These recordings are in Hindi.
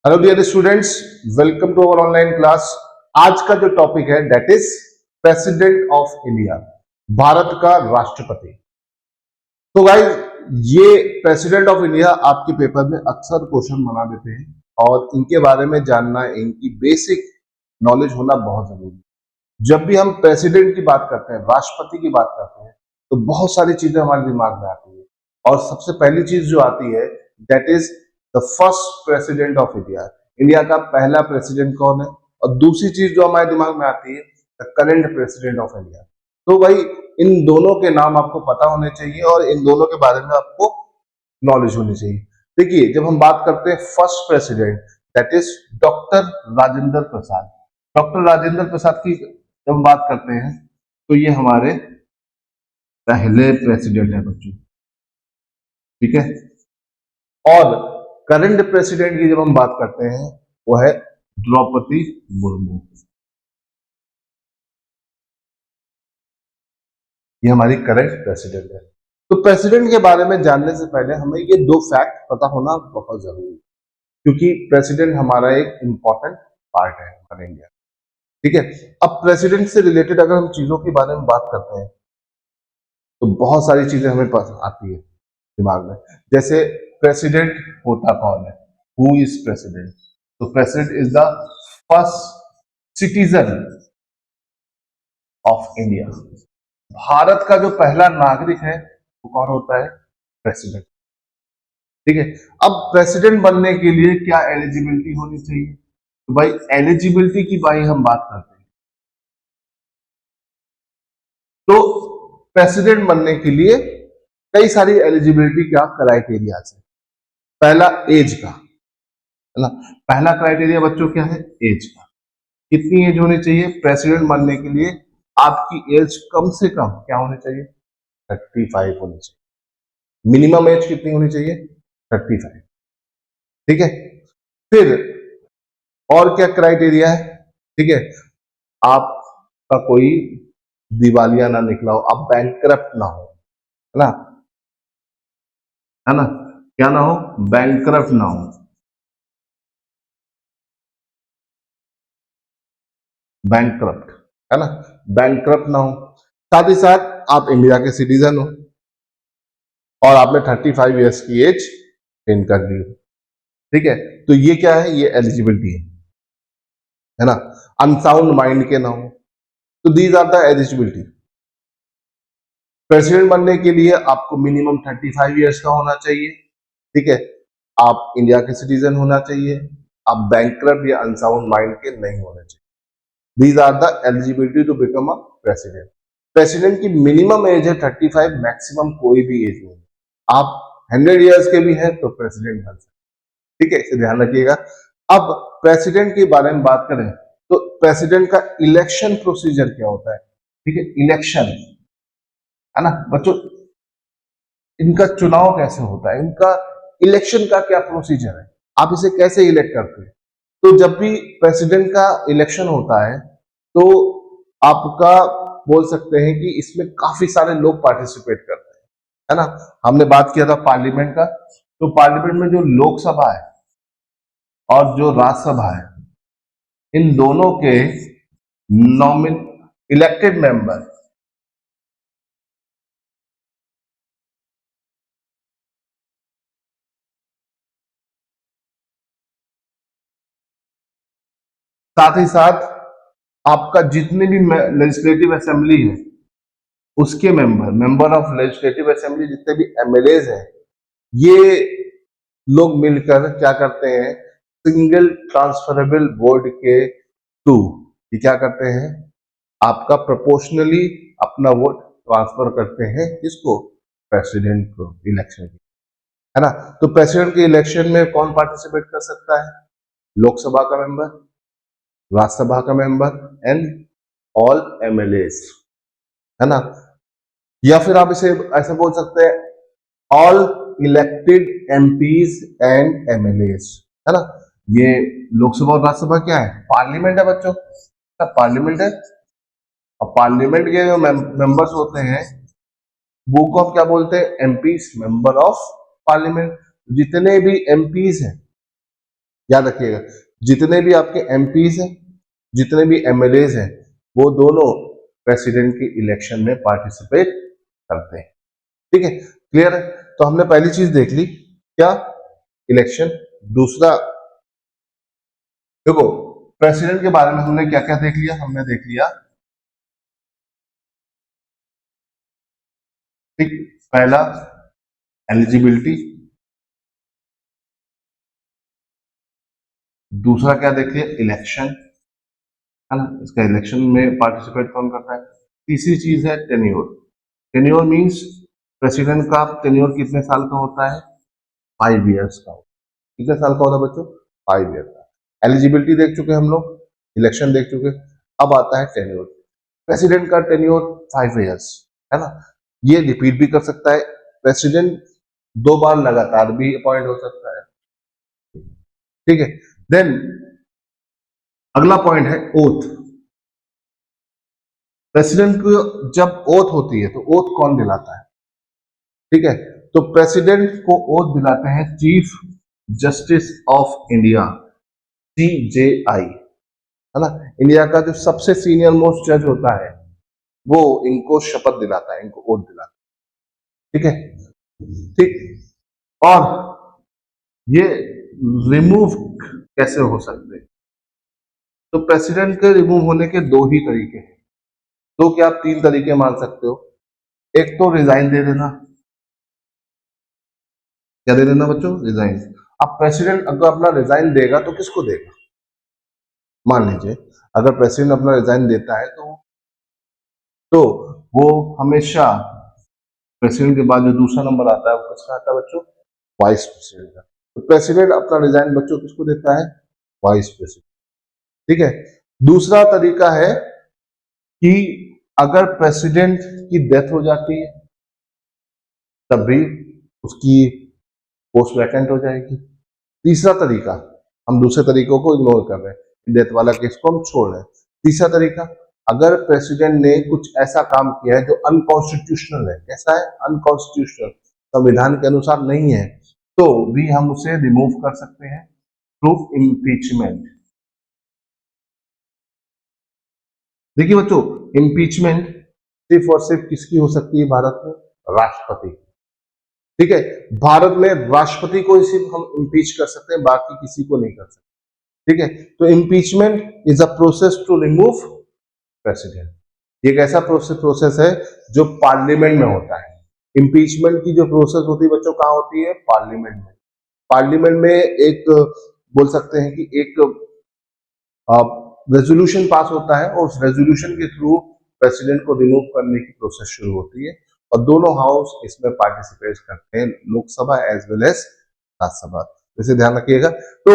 Hello dear students, welcome to our online class. आज का जो टॉपिक है that is president of India, Bharat का राष्ट्रपति। तो गाइस, ये प्रेसिडेंट ऑफ इंडिया आपके पेपर में अक्सर क्वेश्चन बना देते हैं और इनके बारे में जानना, इनकी बेसिक नॉलेज होना बहुत जरूरी है। जब भी हम प्रेसिडेंट की बात करते हैं, राष्ट्रपति की बात करते हैं, तो बहुत सारी चीजें हमारे दिमाग में आती है और सबसे पहली चीज जो आती है that is the first president of India. India का पहला प्रेसिडेंट कौन है? और दूसरी चीज जो हमारे दिमाग में आती है, the current president of India. तो भाई, इन दोनों के नाम आपको पता होने चाहिए और इन दोनों के बारे में आपको नॉलेज होनी चाहिए। देखिए, जब हम बात करते हैं first president, that is doctor Rajendra Prasad. Doctor Rajendra Prasad की जब हम बात करते हैं तो ये हमारे पहले प्रेसिडेंट है बच्चों, ठीक है। और करंट प्रेसिडेंट की जब हम बात करते हैं वो है द्रौपदी मुर्मू। ये हमारी करंट प्रेसिडेंट है। तो प्रेसिडेंट के बारे में जानने से पहले हमें ये दो फैक्ट पता होना बहुत जरूरी है, क्योंकि प्रेसिडेंट हमारा एक इंपॉर्टेंट पार्ट है हमारे इंडिया, ठीक है। अब प्रेसिडेंट से रिलेटेड अगर हम चीजों के बारे में बात करते हैं तो बहुत सारी चीजें हमें आती है दिमाग में। जैसे प्रेसिडेंट होता कौन है, हु इज प्रेसिडेंट? तो president is the first citizen of India. Bharat का जो पहला नागरिक है वो कौन होता है? प्रेसिडेंट, ठीक है। अब प्रेसिडेंट बनने के लिए क्या एलिजिबिलिटी होनी चाहिए? तो भाई, एलिजिबिलिटी की भाई हम बात करते हैं तो प्रेसिडेंट बनने के लिए कई सारी एलिजिबिलिटी का क्राइटेरिया है। पहला एज का, है ना। पहला क्राइटेरिया बच्चों क्या है? एज का। कितनी एज होनी चाहिए प्रेसिडेंट बनने के लिए? आपकी एज कम से कम क्या होनी चाहिए? 35 होनी चाहिए। मिनिमम एज कितनी होनी चाहिए? 35, ठीक है। फिर और क्या क्राइटेरिया है? ठीक है, आपका कोई दिवालिया ना निकला हो, आप बैंकक्रप्ट ना हो, है ना, है ना। क्या ना हो? बैंकक्रप्ट ना हो, बैंकक्रप्ट, है ना, बैंकक्रप्ट ना हो। साथ ही साथ आप इंडिया के सिटीजन हो और आपने 35 ईयर्स की एज अटेन कर ली हो, ठीक है। तो ये क्या है? ये एलिजिबिलिटी है ना। अनसाउंड माइंड के ना हो। तो these are the eligibility. President बनने के लिए आपको मिनिमम 35 ईयर्स का होना चाहिए, ठीक है। आप इंडिया के सिटीजन होना चाहिए, आप बैंकक्रप्ट या अनसाउंड माइंड के नहीं होने चाहिए। These are the eligibility to become a president. President की मिनिमम एज है 35, मैक्सिमम कोई भी एज नहीं। आप 100 ईयर्स के भी हैं तो प्रेसिडेंट बन सकते, ठीक है, इसे ध्यान रखिएगा। अब प्रेसिडेंट के बारे में बात करें तो प्रेसिडेंट का इलेक्शन प्रोसीजर क्या होता है? ठीक है, इलेक्शन, है ना बच्चों। इनका चुनाव कैसे होता है, इनका इलेक्शन का क्या प्रोसीजर है, आप इसे कैसे इलेक्ट करते हैं? तो जब भी प्रेसिडेंट का इलेक्शन होता है तो आपका बोल सकते हैं कि इसमें काफी सारे लोग पार्टिसिपेट करते हैं, है ना। हमने बात किया था पार्लियामेंट का, तो पार्लियामेंट में जो लोकसभा है और जो राज्यसभा है, इन दोनों के नॉमिन इलेक्टेड मेंबर साथ ही साथ आपका जितने भी लेजिस्लेटिव असेंबली है उसके मेंबर ऑफ लेजिस्लेटिव असेंबली, जितने भी एमएलएज हैं, ये लोग मिलकर क्या करते हैं? सिंगल ट्रांसफरेबल बोर्ड के थ्रू ये क्या करते हैं? आपका प्रोपोर्शनली अपना वोट ट्रांसफर करते हैं, किसको? प्रेसिडेंट को, इलेक्शन की, है ना। तो प्रेसिडेंट के इलेक्शन में कौन पार्टिसिपेट कर सकता है? लोकसभा का मेंबर, राज्यसभा का मेंबर एंड ऑल एमएलएज, है ना। या फिर आप इसे ऐसे बोल सकते हैं, all elected MPs and MLAs, है ना। ये लोकसभा और राज्यसभा क्या है? पार्लियामेंट है बच्चों, पार्लियामेंट है। और पार्लियामेंट के जो मेंबर्स होते हैं वो को हम क्या बोलते हैं? MPs, member of parliament. जितने भी एमपीज हैं याद रखिएगा, जितने भी आपके एमपीज हैं, जितने भी एमएलएज हैं, वो दोनों प्रेसिडेंट के इलेक्शन में पार्टिसिपेट करते हैं। ठीक है, क्लियर है? तो हमने पहली चीज देख ली, क्या? इलेक्शन। दूसरा देखो, प्रेसिडेंट के बारे में हमने क्या क्या देख लिया? हमने देख लिया, ठीक, पहला एलिजिबिलिटी, दूसरा क्या देख लिया? इलेक्शन, है ना, इसका इलेक्शन में पार्टिसिपेट कौन करता है। तीसरी चीज है टेन्योर। टेन्योर मींस प्रेसिडेंट का टेन्योर कितने साल का होता है? 5 इयर्स का। कितने साल का होता है बच्चों? 5 ईयर का। एलिजिबिलिटी देख चुके हम लोग, इलेक्शन देख चुके, अब आता है टेन्योर। प्रेसिडेंट का टेन्योर 5 इयर्स, है ना। ये रिपीट भी कर सकता है, प्रेसिडेंट 2 बार लगातार भी अपॉइंट हो सकता है। ठीक है, देन अगला पॉइंट है ओथ। प्रेसिडेंट को जब ओथ होती है तो ओथ कौन दिलाता है? ठीक है, तो प्रेसिडेंट को ओथ दिलाते हैं chief justice of India, CJI, है ना। इंडिया का जो सबसे सीनियर मोस्ट जज होता है, वो इनको शपथ दिलाता है, इनको ओथ दिलाता है। ठीक है, ठीक। और ये रिमूव कैसे हो सकते हैं? तो प्रेसिडेंट के रिमूव होने के दो ही तरीके हैं, दो क्या आप 3 तरीके मान सकते हो। एक तो रिजाइन दे देना। क्या दे देना बच्चों? रिजाइन। अब प्रेसिडेंट अगर अपना रिजाइन देगा तो किसको देगा? मान लीजिए अगर प्रेसिडेंट अपना रिजाइन देता है तो वो हमेशा प्रेसिडेंट के बाद जो दूसरा नंबर आता है वो किसका आता है बच्चों? वाइस प्रेसिडेंट का। तो प्रेसिडेंट अपना रिजाइन बच्चों किसको देता है? Vice president. ठीक है, दूसरा तरीका है कि अगर प्रेसिडेंट की डेथ हो जाती है तब भी उसकी पोस्ट वैकेंट हो जाएगी। तीसरा तरीका, हम दूसरे तरीकों को इग्नोर कर रहे हैं, डेथ वाला केस को हम छोड़ रहे हैं। तीसरा तरीका, अगर प्रेसिडेंट ने कुछ ऐसा काम किया है जो अनकॉन्स्टिट्यूशनल है, कैसा है? अनकॉन्स्टिट्यूशनल, संविधान के अनुसार नहीं है, तो भी हम उसे रिमूव कर सकते हैं थ्रू इम्पीचमेंट। देखिए बच्चों, इम्पीचमेंट सिर्फ और सिर्फ किसकी हो सकती है भारत में? राष्ट्रपति। ठीक है, भारत में राष्ट्रपति को ही सिर्फ हम इम्पीच कर सकते हैं, बाकी किसी को नहीं कर सकते। ठीक है, तो impeachment is a process to remove president. ये एक ऐसा प्रोसेस है जो पार्लियामेंट में होता है। इम्पीचमेंट की जो प्रोसेस होती है बच्चों, कहां होती है? पार्लियामेंट में। पार्लियामेंट में एक बोल सकते हैं कि एक रेजोल्यूशन पास होता है और उस रेजोल्यूशन के थ्रू प्रेसिडेंट को रिमूव करने की प्रोसेस शुरू होती है, और दोनों हाउस इसमें पार्टिसिपेट करते हैं, Lok Sabha as well as Rajya Sabha. इसे ध्यान रखिएगा। तो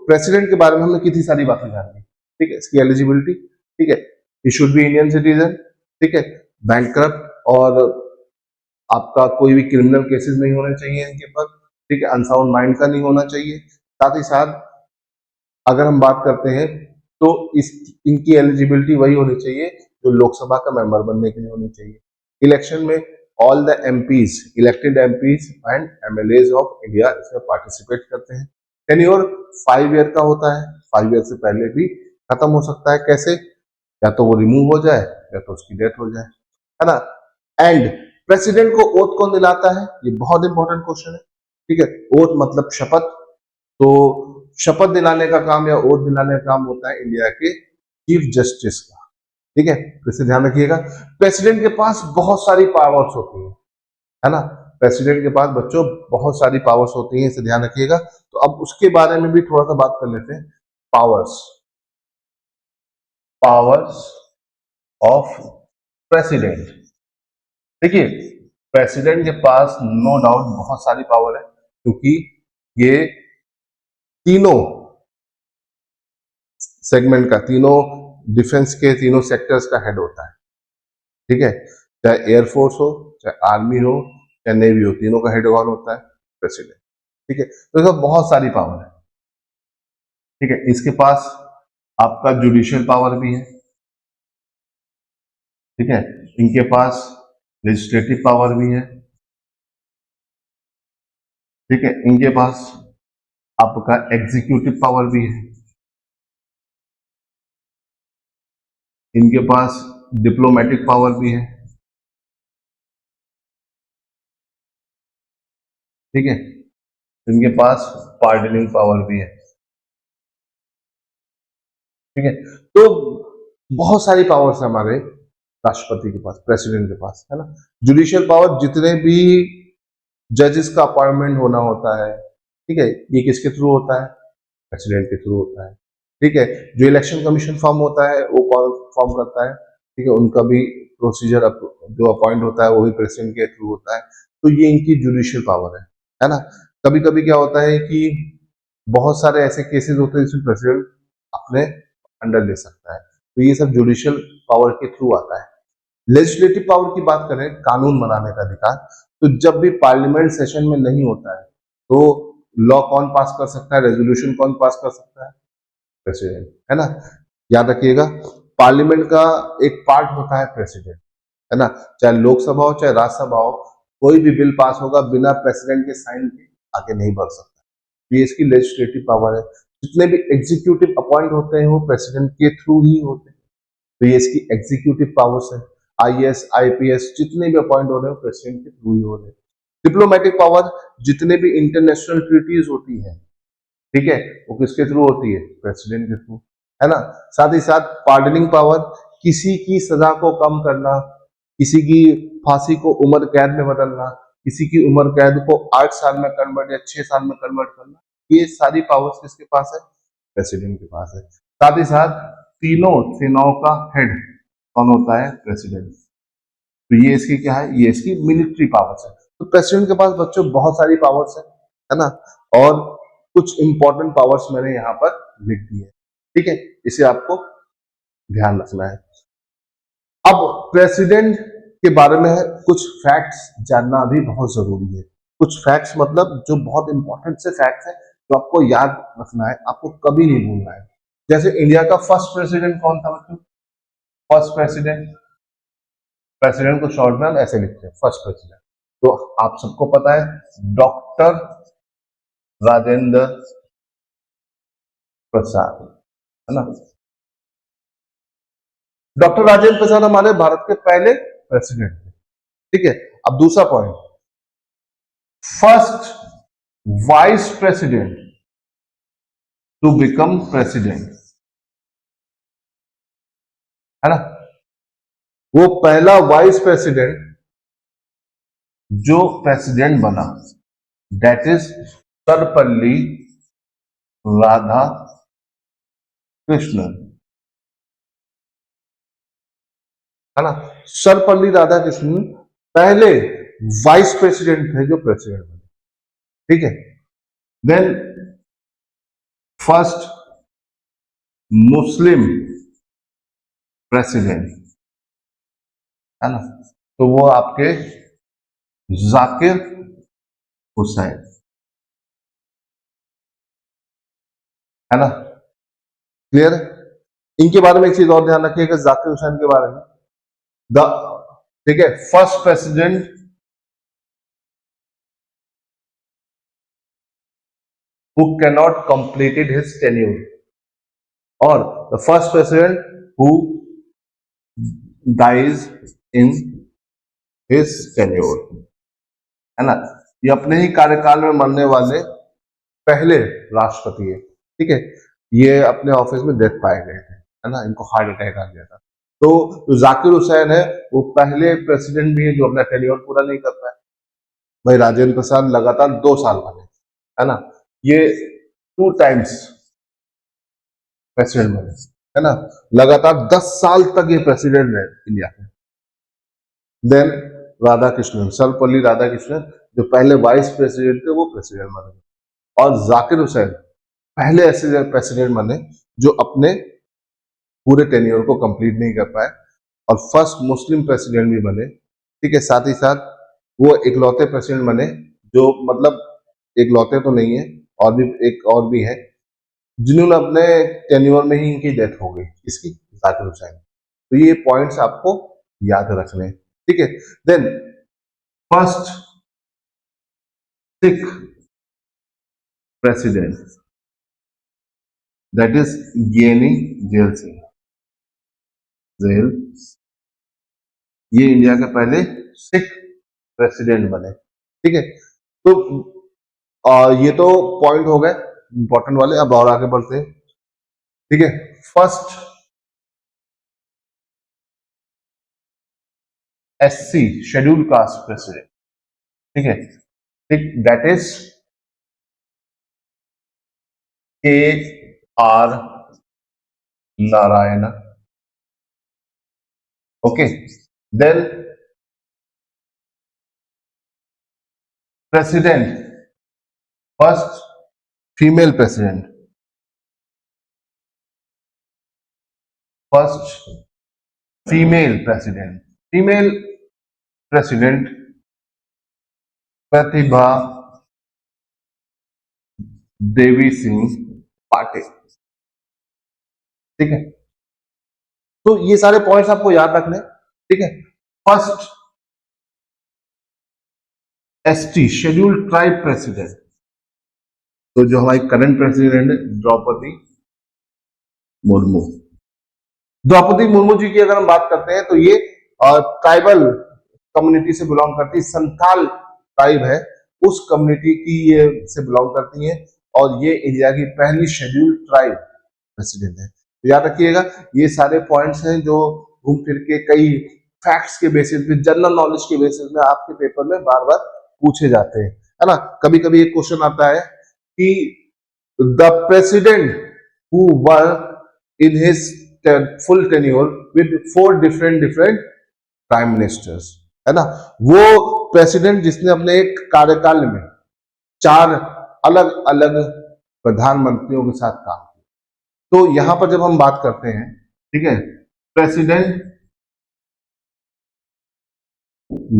प्रेसिडेंट के बारे में हमने कितनी सारी बातें जान ली। ठीक है, इसकी एलिजिबिलिटी, ठीक है, he should be Indian citizen, ठीक है, बैंकक्रप्ट और आपका कोई भी क्रिमिनल केसेस नहीं होने चाहिए इनके पर, ठीक है, अनसाउंड माइंड का नहीं होना चाहिए। साथ ही साथ अगर हम बात करते हैं तो इस इनकी एलिजिबिलिटी वही होनी चाहिए जो लोकसभा का मेंबर बनने के लिए होनी चाहिए। इलेक्शन में all the MPs, elected MPs and MLAs of India इसमें पार्टिसिपेट करते हैं। टेन्योर 5 ईयर का होता है, 5 ईयर से पहले भी खत्म हो सकता है। कैसे? या तो वो रिमूव हो जाए या तो उसकी डेथ हो जाए, है ना। एंड प्रेसिडेंट को ओथ कौन दिलाता है? ये बहुत इंपॉर्टेंट क्वेश्चन है। ठीक है, ओथ मतलब शपथ। तो शपथ दिलाने का काम या ओथ दिलाने का काम होता है इंडिया के चीफ जस्टिस का। ठीक है, तो इसे ध्यान रखिएगा। प्रेसिडेंट के पास बहुत सारी पावर्स होती है ना। प्रेसिडेंट के पास बच्चों बहुत सारी पावर्स होती हैं, इसे ध्यान रखिएगा। तो अब उसके बारे में भी थोड़ा सा बात कर लेते हैं। Powers, powers of president. देखिए, प्रेसिडेंट के पास नो डाउट बहुत सारी पावर है, क्योंकि ये तीनों सेगमेंट का, तीनों डिफेंस के तीनों सेक्टर्स का हेड होता है। ठीक है, चाहे एयरफोर्स हो, चाहे आर्मी हो, चाहे नेवी हो, तीनों का हेड कौन होता है? प्रेसिडेंट। ठीक है, तो इसका बहुत सारी पावर है। ठीक है, इसके पास आपका जुडिशियल पावर भी है। ठीक है, इनके पास लेजिस्लेटिव पावर भी है। ठीक है, इनके पास आपका एग्जीक्यूटिव पावर भी है, इनके पास डिप्लोमेटिक पावर भी है, ठीक है, इनके पास पार्डनिंग पावर भी है, ठीक है। तो बहुत सारी पावर्स है हमारे राष्ट्रपति के पास, प्रेसिडेंट के पास, है ना। जुडिशियल पावर, जितने भी जजेस का अपॉइंटमेंट होना होता है, ठीक है, ये किसके थ्रू होता है? प्रेसिडेंट के थ्रू होता है, ठीक है। जो इलेक्शन कमीशन फॉर्म होता है वो कौन फॉर्म करता है? ठीक है, उनका भी प्रोसीजर जो अपॉइंट होता है वो भी प्रेसिडेंट के थ्रू होता है। तो ये इनकी जुडिशियल पावर है ना। कभी कभी क्या होता है कि बहुत सारे ऐसे केसेस होते हैं जिसमें प्रेसिडेंट अपने अंडर ले सकता है, तो ये सब जुडिशियल पावर के थ्रू आता है। लेजिस्लेटिव पावर की बात करें, कानून बनाने का अधिकार, तो जब भी पार्लियामेंट सेशन में नहीं होता है तो लॉ कौन पास कर सकता है, रेजोल्यूशन कौन पास कर सकता है? प्रेसिडेंट, है ना। याद रखिएगा, पार्लियामेंट का एक पार्ट होता है प्रेसिडेंट, है ना। चाहे लोकसभा हो चाहे राज्यसभा हो, कोई भी बिल पास होगा बिना प्रेसिडेंट के साइन के आगे नहीं बढ़ सकता। ये इसकी लेजिस्लेटिव पावर है। जितने भी एग्जीक्यूटिव अपॉइंट होते हैं वो प्रेसिडेंट के थ्रू ही होते हैं, तो ये इसकी एग्जीक्यूटिव पावर्स है। आईएएस आईपीएस जितने भी अपॉइंट हो रहे हैं प्रेसिडेंट के थ्रू ही हो रहे हैं। डिप्लोमेटिक पावर, जितने भी इंटरनेशनल ट्रीटीज होती हैं, ठीक है, वो किसके थ्रू होती है? प्रेसिडेंट के थ्रू, है ना। साथ ही साथ पार्डनिंग पावर, किसी की सजा को कम करना, किसी की फांसी को उम्र कैद में बदलना, किसी की उम्र कैद को 8 साल में कन्वर्ट या 6 साल में कन्वर्ट करना, ये सारी पावर्स किसके पास है? प्रेसिडेंट के पास है। साथ ही साथ तीनों सेनाओं का हेड कौन होता है? प्रेसिडेंट। तो ये इसकी क्या है? ये इसकी मिलिट्री पावर्स है। तो प्रेसिडेंट के पास बच्चों बहुत सारी पावर्स है ना। और कुछ इंपॉर्टेंट पावर्स मैंने यहाँ पर लिख दी है, ठीक है, इसे आपको ध्यान रखना है। अब प्रेसिडेंट के बारे में कुछ फैक्ट्स जानना भी बहुत जरूरी है। कुछ फैक्ट्स मतलब जो बहुत इंपॉर्टेंट से फैक्ट्स हैं जो आपको याद रखना है, आपको कभी नहीं भूलना है। जैसे इंडिया का फर्स्ट प्रेसिडेंट कौन था बच्चों? फर्स्ट प्रेसिडेंट, प्रेसिडेंट को शॉर्ट में हम ऐसे लिखते हैं फर्स्ट प्रेसिडेंट, तो आप सबको पता है डॉक्टर राजेंद्र प्रसाद, है ना। डॉक्टर राजेंद्र प्रसाद हमारे भारत के पहले प्रेसिडेंट थे, ठीक है। अब दूसरा point, first vice president to become president, है ना। वो पहला वाइस प्रेसिडेंट जो प्रेसिडेंट बना, दैट इज सर्वपल्ली राधा कृष्णन, है ना। सर्वपल्ली राधाकृष्णन पहले वाइस प्रेसिडेंट थे जो प्रेसिडेंट बने, ठीक है। देन फर्स्ट मुस्लिम प्रेसिडेंट, है ना, तो वो आपके जाकिर हुसैन, है ना। क्लियर? इनके बारे में एक चीज और ध्यान रखिएगा, जाकिर हुसैन के बारे में, द ठीक है, first president who cannot completed his tenure, or the first president who dies in his tenure, है ना। ये अपने ही कार्यकाल में मरने वाले पहले राष्ट्रपति है, ठीक है। ये अपने ऑफिस में डेथ पाए गए थे, है ना, इनको हार्ट अटैक आ गया था। तो जो जाकिर हुसैन है वो पहले प्रेसिडेंट भी है जो अपना टेन्योर पूरा नहीं कर पाए। भाई राजेंद्र प्रसाद लगातार 2 साल बने, है ना। ये 2 टाइम्स प्रेसिडेंट बने, है ना। लगातार 10 साल तक ये प्रेसिडेंट रहे इंडिया के। देन राधा कृष्णन, सर्वपल्ली राधा कृष्णन जो पहले वाइस प्रेसिडेंट थे वो प्रेसिडेंट बने, और जाकिर हुसैन पहले ऐसे प्रेसिडेंट बने जो अपने पूरे टेन्योर को कंप्लीट नहीं कर पाए, और फर्स्ट मुस्लिम प्रेसिडेंट भी बने, ठीक है। साथ ही साथ वो इकलौते प्रेसिडेंट बने जो, मतलब इकलौते तो नहीं है, और भी एक और भी है जिन्होंने अपने टेन्योर में ही इनकी डेथ हो गई, इसकी, जाकिर हुसैन। तो ये पॉइंट्स आपको याद रखने हैं, ठीक है। Then first Sikh president that is Giani Zail Singh. Zail, ये इंडिया के पहले सिख प्रेसिडेंट बने। ठीक है, तो ये तो पॉइंट हो गए इंपॉर्टेंट वाले। अब और आगे बढ़ते हैं। ठीक है, first SC schedule caste president, ठीक है, ठीक, that is K R Narayan. Okay, then president, first female president, first female president, female president Pratibha Devi Singh Patil. ठीक है, तो ये सारे पॉइंट्स आपको याद रखने। ठीक है, first ST scheduled tribe president, तो जो हमारी करंट प्रेसिडेंट है द्रौपदी मुर्मू। द्रौपदी मुर्मू जी की अगर हम बात करते हैं तो ये ट्राइबल कम्युनिटी से बिलोंग करती, संथाल ट्राइब है, उस कम्युनिटी की ये से बिलोंग करती हैं और ये इंडिया की पहली शेड्यूल्ड ट्राइब प्रेसिडेंट है। तो याद रखिएगा, ये सारे पॉइंट्स हैं जो घूम फिर के कई फैक्ट्स के बेसिस पे, जनरल नॉलेज के बेसिस में आपके पेपर में बार बार पूछे जाते हैं, है ना। कभी कभी एक क्वेश्चन आता है कि the president who were in his full tenure with 4 different prime ministers, है ना, वो प्रेसिडेंट जिसने अपने एक कार्यकाल में 4 अलग अलग प्रधानमंत्रियों के साथ काम किया। तो यहां पर जब हम बात करते हैं, ठीक है, president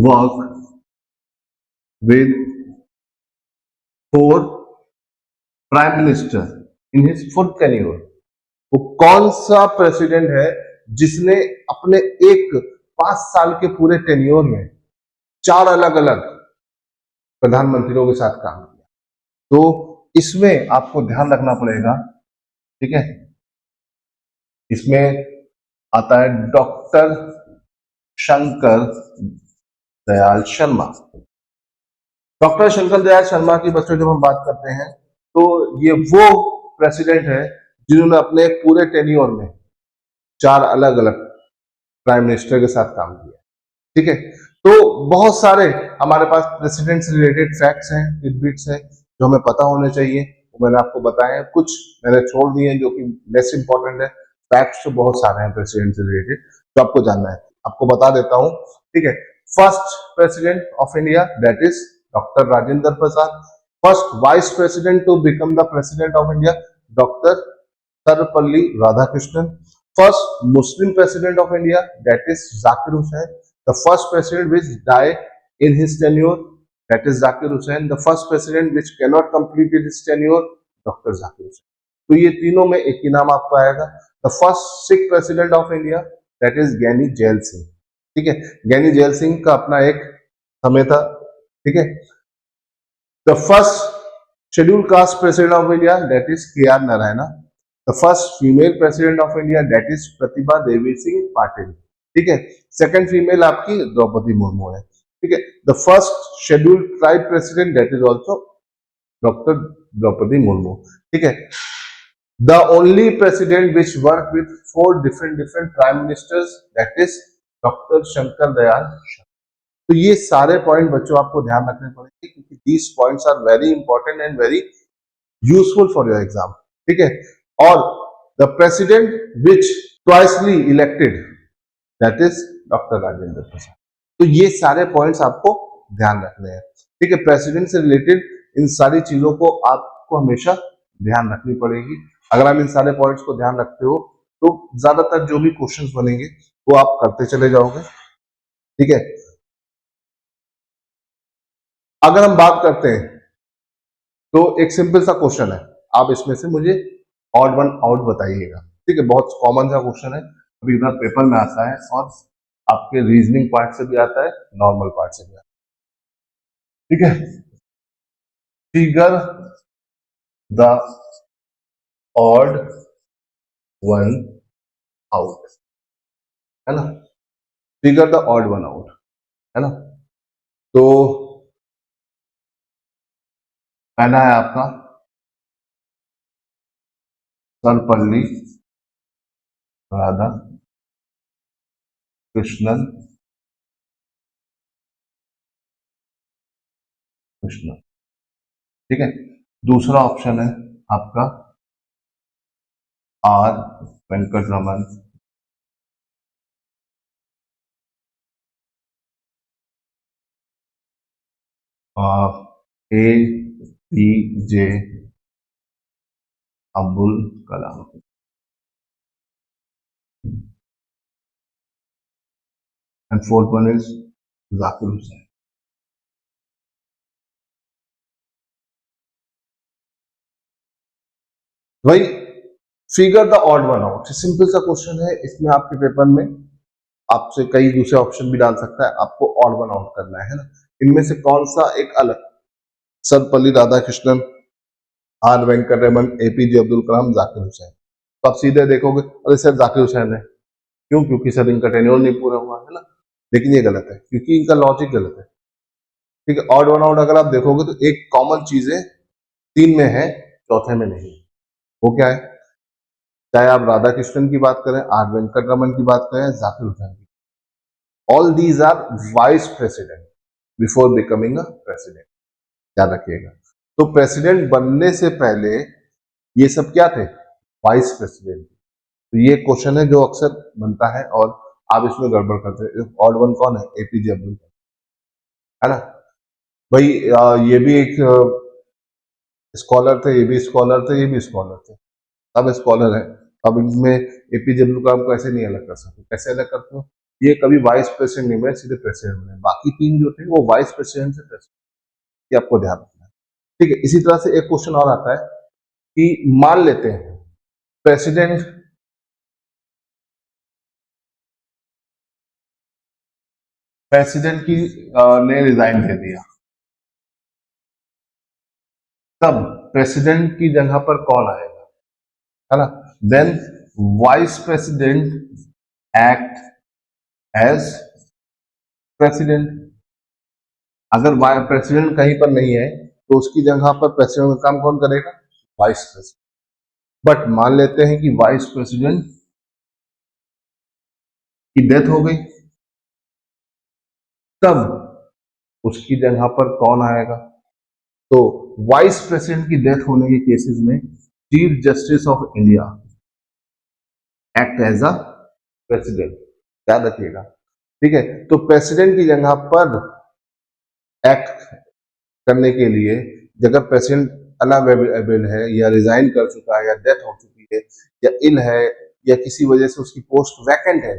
work with 4 prime minister in his full tenure, वो कौन सा प्रेसिडेंट है जिसने अपने एक 5 साल के पूरे टेन्योर में 4 अलग अलग प्रधानमंत्रियों के साथ काम किया। तो इसमें आपको ध्यान रखना पड़ेगा। ठीक है, इसमें आता है डॉक्टर शंकर दयाल शर्मा। डॉक्टर शंकर दयाल शर्मा की बच्चों जब हम बात करते हैं तो ये वो प्रेसिडेंट है जिन्होंने अपने पूरे टेन्योर में 4 अलग अलग प्राइम मिनिस्टर के साथ काम किया। ठीक है, तो बहुत सारे हमारे पास प्रेसिडेंट से रिलेटेड फैक्ट्स हैं, टिडबिट्स हैं जो हमें पता होने चाहिए, वो मैंने आपको बताए हैं। कुछ मैंने छोड़ दिए जो कि लेस इंपॉर्टेंट है। फैक्ट्स तो बहुत सारे हैं प्रेसिडेंट से रिलेटेड जो आपको जानना है, आपको बता देता हूं। ठीक है, first president of India that is doctor Rajendra Prasad. First vice president to become the president of India doctor Sarvepalli Radhakrishnan. First Muslim president of India that is Zakir Hussain. The first president which died in his tenure, that is Zakir Hussain. The first president which cannot complete his tenure, Dr. Zakir Hussain. तो ये तीनों में एक ही नाम आपको आएगा। The first Sikh president of India, that is ज्ञानी जैल सिंह। ठीक है, ज्ञानी जैल सिंह का अपना एक समय था। ठीक है, the first scheduled caste president of India, that is K.R. Narayana. The first female president of India, that is Pratibha Devi Singh Patil. ठीक है, सेकंड फीमेल आपकी द्रौपदी मुर्मू है। ठीक है, the first scheduled tribe president that is also doctor Draupadi Murmu. ठीक है, the only president which work with 4 different prime ministers that is doctor Shankar Dayal Sharma. तो ये सारे पॉइंट बच्चों आपको ध्यान रखने पड़ेंगे क्योंकि these points are very important and very useful for your exam. ठीक है, और the president which twicely elected that is doctor Rajendra Prasad. तो ये सारे पॉइंट्स आपको ध्यान रखने हैं। ठीक है, प्रेसिडेंट से रिलेटेड इन सारी चीजों को आपको हमेशा ध्यान रखनी पड़ेगी। अगर आप इन सारे पॉइंट्स को ध्यान रखते हो तो ज्यादातर जो भी क्वेश्चंस बनेंगे वो आप करते चले जाओगे। ठीक है, अगर हम बात करते हैं तो एक सिंपल सा क्वेश्चन है, आप इसमें से मुझे ऑड वन आउट बताइएगा। ठीक है, बहुत कॉमन सा क्वेश्चन है, अभी इधर पेपर में आता है और आपके रीजनिंग पार्ट से भी आता है, नॉर्मल पार्ट से भी आता है। ठीक है, figure the odd one out, है ना, figure the odd one out, है ना। तो पहला है आपका सर्वपल्ली राधा कृष्णन कृष्णन, ठीक है। दूसरा ऑप्शन है आपका R Venkataraman, A P J Abdul Kalam, and fourth one is Zakir Hussain. भाई figure the odd one out, simple सा क्वेश्चन है, इसमें आपके पेपर में आपसे कई दूसरे ऑप्शन भी डाल सकता है, आपको ऑड वन आउट करना है ना। इनमें से कौन सा एक अलग, सर्वपल्ली राधाकृष्णन, आर वेंकटरमन, एपीजे अब्दुल कलाम, जाकिर हुसैन। तो आप सीधे देखोगे अरे सर जाकिर हुसैन है, क्यों, क्योंकि सर इनका टेन्योर नहीं पूरा हुआ है ना। लेकिन ये गलत है, क्योंकि इनका लॉजिक गलत है, ठीक है। ऑड वन आउट अगर आप देखोगे तो एक कॉमन चीज है, तीन में है, चौथे में नहीं। वो क्या है, चाहे आप राधा कृष्णन की बात करें, आर वेंकटरमन की बात करें, जाकिर हुसैन की, all these are vice president before becoming a president, याद रखिएगा। तो प्रेसिडेंट बनने से पहले ये सब क्या थे, वाइस प्रेसिडेंट। तो ये क्वेश्चन है जो अक्सर बनता है और आप इसमें गड़बड़ करते हैं। ऑड वन कौन है, एपीजे अब्दुल कलाम, है ना। भाई ये भी एक स्कॉलर थे, ये भी स्कॉलर थे, ये भी स्कॉलर थे, सब स्कॉलर है। अब इनमें एपीजे अब्दुल कलाम को ऐसे नहीं अलग कर सकते, कैसे अलग करते हो, ये कभी वाइस प्रेसिडेंट नहीं बने, सीधे प्रेसिडेंट बने। बाकी तीन जो थे वो वाइस प्रेसिडेंट से प्रेसिडेंट, ये आपको ध्यान रखना है, ठीक है। इसी तरह से एक क्वेश्चन और आता है कि मान लेते हैं प्रेसिडेंट प्रेसिडेंट की ने रिजाइन दे दिया, तब प्रेसिडेंट की जगह पर कौन आएगा, है ना। Then vice president act as president. अगर प्रेसिडेंट कहीं पर नहीं है तो उसकी जगह पर प्रेसिडेंट का काम कौन करेगा, वाइस प्रेसिडेंट। बट मान लेते हैं कि वाइस प्रेसिडेंट की डेथ हो गई, तब उसकी जगह पर कौन आएगा। तो वाइस प्रेसिडेंट की डेथ होने के केसेस में chief justice of India act as a president, याद रखिएगा, ठीक है। तो प्रेसिडेंट की जगह पर एक्ट करने के लिए, अगर प्रेसिडेंट अनअवेलेबल है या रिजाइन कर चुका है या डेथ हो चुकी है या इल है या किसी वजह से उसकी पोस्ट वैकेंट है,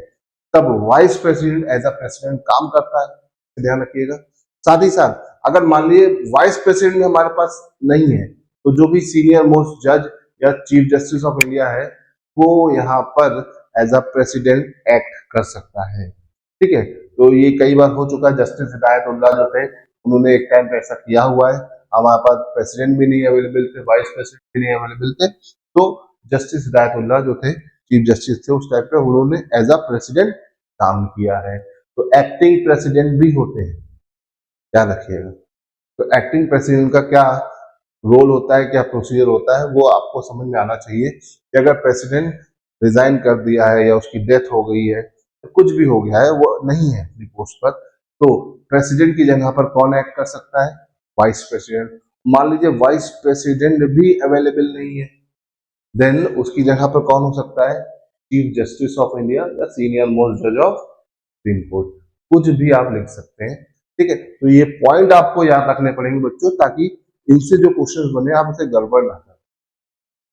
तब vice president as a president काम करता है, ध्यान रखिएगा। साथ ही साथ अगर मान लीजिए वाइस प्रेसिडेंट हमारे पास नहीं है, तो जो भी सीनियर मोस्ट जज या चीफ जस्टिस ऑफ इंडिया है वो यहाँ पर एज अ प्रेसिडेंट एक्ट कर सकता है, ठीक है। तो ये कई बार हो चुका है, जस्टिस हिदायतुल्लाह जो थे उन्होंने एक टाइम पे ऐसा किया हुआ है। हमारे पास प्रेसिडेंट भी नहीं अवेलेबल थे, वाइस प्रेसिडेंट भी नहीं अवेलेबल थे, तो जस्टिस हिदायतुल्लाह जो थे चीफ जस्टिस थे उस टाइम पे, उन्होंने एज अ प्रेसिडेंट काम किया है। तो एक्टिंग प्रेसिडेंट भी होते हैं, ध्यान रखिएगा। तो एक्टिंग प्रेसिडेंट का क्या रोल होता है, क्या प्रोसीजर होता है, वो आपको समझ में आना चाहिए कि अगर प्रेसिडेंट रिजाइन कर दिया है या उसकी डेथ हो गई है, तो कुछ भी हो गया है, वो नहीं है अपनी पोस्ट पर, तो प्रेसिडेंट की जगह पर कौन एक्ट कर सकता है, वाइस प्रेसिडेंट। मान लीजिए वाइस प्रेसिडेंट भी अवेलेबल नहीं है, देन उसकी जगह पर कौन हो सकता है, चीफ जस्टिस ऑफ इंडिया या सीनियर मोस्ट जज ऑफ सुप्रीम कोर्ट, कुछ भी आप लिख सकते हैं, ठीक है। तो ये पॉइंट आपको याद रखने पड़ेंगे बच्चों, ताकि इनसे जो क्वेश्चंस बने आप उसे गड़बड़ ना करें,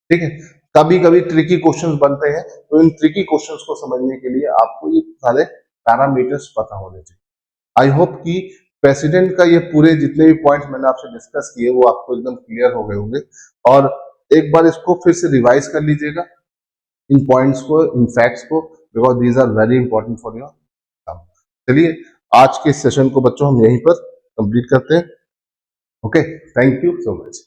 ठीक है। कभी कभी ट्रिकी क्वेश्चंस बनते हैं, तो इन ट्रिकी क्वेश्चंस को समझने के लिए आपको ये सारे पैरामीटर्स पता होने चाहिए। आई होप कि प्रेसिडेंट का ये पूरे जितने भी पॉइंट्स मैंने आपसे डिस्कस किए वो आपको एकदम क्लियर हो गए होंगे, और एक बार इसको फिर से रिवाइज कर लीजिएगा, इन पॉइंट्स को, इन फैक्ट्स को, because these are very important for your exam. चलिए आज के सेशन को बच्चों हम यहीं पर कंप्लीट करते हैं। Okay, thank you so much.